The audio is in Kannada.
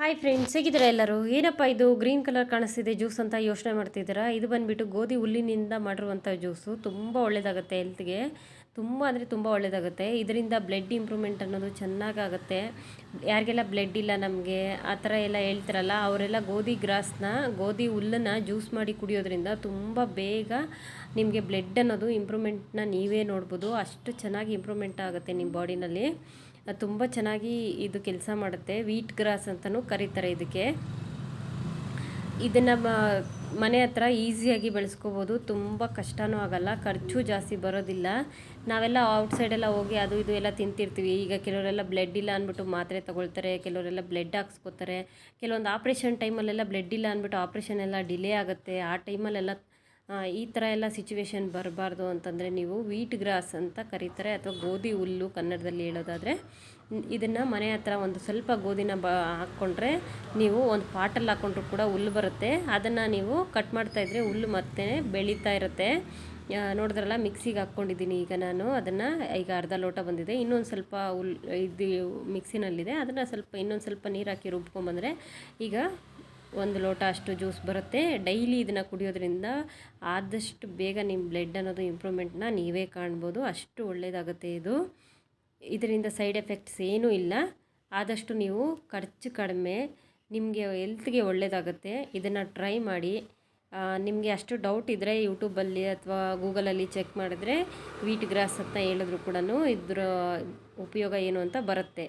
ಹಾಯ್ ಫ್ರೆಂಡ್ಸ್, ಹೇಗಿದ್ದೀರಾ ಎಲ್ಲರೂ? ಏನಪ್ಪ ಇದು ಗ್ರೀನ್ ಕಲರ್ ಕಾಣಿಸ್ತಿದೆ ಜ್ಯೂಸ್ ಅಂತ ಯೋಚನೆ ಮಾಡ್ತಿದ್ದೀರಾ? ಇದು ಬಂದುಬಿಟ್ಟು ಗೋಧಿ ಹುಲ್ಲಿನಿಂದ ಮಾಡಿರುವಂಥ ಜ್ಯೂಸು. ತುಂಬ ಒಳ್ಳೆಯದಾಗುತ್ತೆ ಹೆಲ್ತ್ಗೆ, ತುಂಬ ಅಂದರೆ ತುಂಬ ಒಳ್ಳೆಯದಾಗುತ್ತೆ. ಇದರಿಂದ ಬ್ಲಡ್ ಇಂಪ್ರೂವ್ಮೆಂಟ್ ಅನ್ನೋದು ಚೆನ್ನಾಗಾಗುತ್ತೆ. ಯಾರಿಗೆಲ್ಲ ಬ್ಲಡ್ ಇಲ್ಲ ನಮಗೆ ಆ ಥರ ಎಲ್ಲ ಹೇಳ್ತಾರಲ್ಲ, ಅವರೆಲ್ಲ ಗೋಧಿ ಹುಲ್ಲನ್ನು ಜ್ಯೂಸ್ ಮಾಡಿ ಕುಡಿಯೋದ್ರಿಂದ ತುಂಬ ಬೇಗ ನಿಮಗೆ ಬ್ಲಡ್ ಅನ್ನೋದು ಇಂಪ್ರೂವ್ಮೆಂಟ್ನ ನೀವೇ ನೋಡ್ಬೋದು. ಅಷ್ಟು ಚೆನ್ನಾಗಿ ಇಂಪ್ರೂವ್ಮೆಂಟ್ ಆಗುತ್ತೆ ನಿಮ್ಮ ಬಾಡಿನಲ್ಲಿ. ತುಂಬ ಚೆನ್ನಾಗಿ ಇದು ಕೆಲಸ ಮಾಡುತ್ತೆ. ವೀಟ್ ಗ್ರಾಸ್ ಅಂತಲೂ ಕರೀತಾರೆ ಇದಕ್ಕೆ. ಇದನ್ನು ಮನೆ ಹತ್ರ ಈಸಿಯಾಗಿ ಬೆಳೆಸ್ಕೋಬೋದು. ತುಂಬ ಕಷ್ಟವೂ ಆಗಲ್ಲ, ಖರ್ಚು ಜಾಸ್ತಿ ಬರೋದಿಲ್ಲ. ನಾವೆಲ್ಲ ಔಟ್ಸೈಡೆಲ್ಲ ಹೋಗಿ ಅದು ಇದು ಎಲ್ಲ ತಿಂತಿರ್ತೀವಿ. ಈಗ ಕೆಲವರೆಲ್ಲ ಬ್ಲಡ್ ಇಲ್ಲ ಅಂದ್ಬಿಟ್ಟು ಮಾತ್ರೆ ತೊಗೊಳ್ತಾರೆ, ಕೆಲವರೆಲ್ಲ ಬ್ಲಡ್ ಹಾಕ್ಸ್ಕೊತಾರೆ. ಕೆಲವೊಂದು ಆಪ್ರೇಷನ್ ಟೈಮಲ್ಲೆಲ್ಲ ಬ್ಲಡ್ ಇಲ್ಲ ಅಂದ್ಬಿಟ್ಟು ಆಪ್ರೇಷನ್ ಎಲ್ಲ ಡಿಲೇ ಆಗುತ್ತೆ. ಆ ಟೈಮಲ್ಲೆಲ್ಲ ಈ ಥರ ಎಲ್ಲ ಸಿಚುವೇಶನ್ ಬರಬಾರ್ದು ಅಂತಂದರೆ ನೀವು ವೀಟ್ ಗ್ರಾಸ್ ಅಂತ ಕರೀತಾರೆ, ಅಥವಾ ಗೋಧಿ ಹುಲ್ಲು ಕನ್ನಡದಲ್ಲಿ ಹೇಳೋದಾದರೆ. ಇದನ್ನು ಮನೆ ಹತ್ರ ಒಂದು ಸ್ವಲ್ಪ ಗೋಧಿನ ಹಾಕ್ಕೊಂಡ್ರೆ, ನೀವು ಒಂದು ಪಾಟಲ್ಲಿ ಹಾಕ್ಕೊಂಡ್ರು ಕೂಡ ಹುಲ್ಲು ಬರುತ್ತೆ. ಅದನ್ನು ನೀವು ಕಟ್ ಮಾಡ್ತಾಯಿದ್ರೆ ಹುಲ್ಲು ಮತ್ತೆ ಬೆಳೀತಾ ಇರುತ್ತೆ. ನೋಡಿದ್ರಲ್ಲ, ಮಿಕ್ಸಿಗೆ ಹಾಕ್ಕೊಂಡಿದ್ದೀನಿ ಈಗ ನಾನು ಅದನ್ನು. ಈಗ ಅರ್ಧ ಲೋಟ ಬಂದಿದೆ. ಇನ್ನೊಂದು ಸ್ವಲ್ಪ ಇದು ಮಿಕ್ಸಿನಲ್ಲಿದೆ, ಅದನ್ನು ಇನ್ನೊಂದು ಸ್ವಲ್ಪ ನೀರು ಹಾಕಿ ರುಬ್ಕೊಂಬಂದರೆ ಈಗ 1 ಲೋಟ ಅಷ್ಟು ಜ್ಯೂಸ್ ಬರುತ್ತೆ. ಡೈಲಿ ಇದನ್ನು ಕುಡಿಯೋದ್ರಿಂದ ಆದಷ್ಟು ಬೇಗ ನಿಮ್ಮ ಬ್ಲಡ್ ಅನ್ನೋದು ಇಂಪ್ರೂವ್ಮೆಂಟ್ನ ನೀವೇ ಕಾಣ್ಬೋದು. ಅಷ್ಟು ಒಳ್ಳೆಯದಾಗುತ್ತೆ ಇದು. ಇದರಿಂದ ಸೈಡ್ ಎಫೆಕ್ಟ್ಸ್ ಏನೂ ಇಲ್ಲ. ಆದಷ್ಟು ನೀವು ಖರ್ಚು ಕಡಿಮೆ, ನಿಮಗೆ ಹೆಲ್ತ್ಗೆ ಒಳ್ಳೆಯದಾಗುತ್ತೆ. ಇದನ್ನು ಟ್ರೈ ಮಾಡಿ. ನಿಮಗೆ ಅಷ್ಟು ಡೌಟ್ ಇದ್ದರೆ ಯೂಟ್ಯೂಬಲ್ಲಿ ಅಥವಾ ಗೂಗಲಲ್ಲಿ ಚೆಕ್ ಮಾಡಿದ್ರೆ ವೀಟ್ ಗ್ರಾಸ್ ಅಂತ ಹೇಳಿದ್ರು ಕೂಡ ಇದರ ಉಪಯೋಗ ಏನು ಅಂತ ಬರುತ್ತೆ.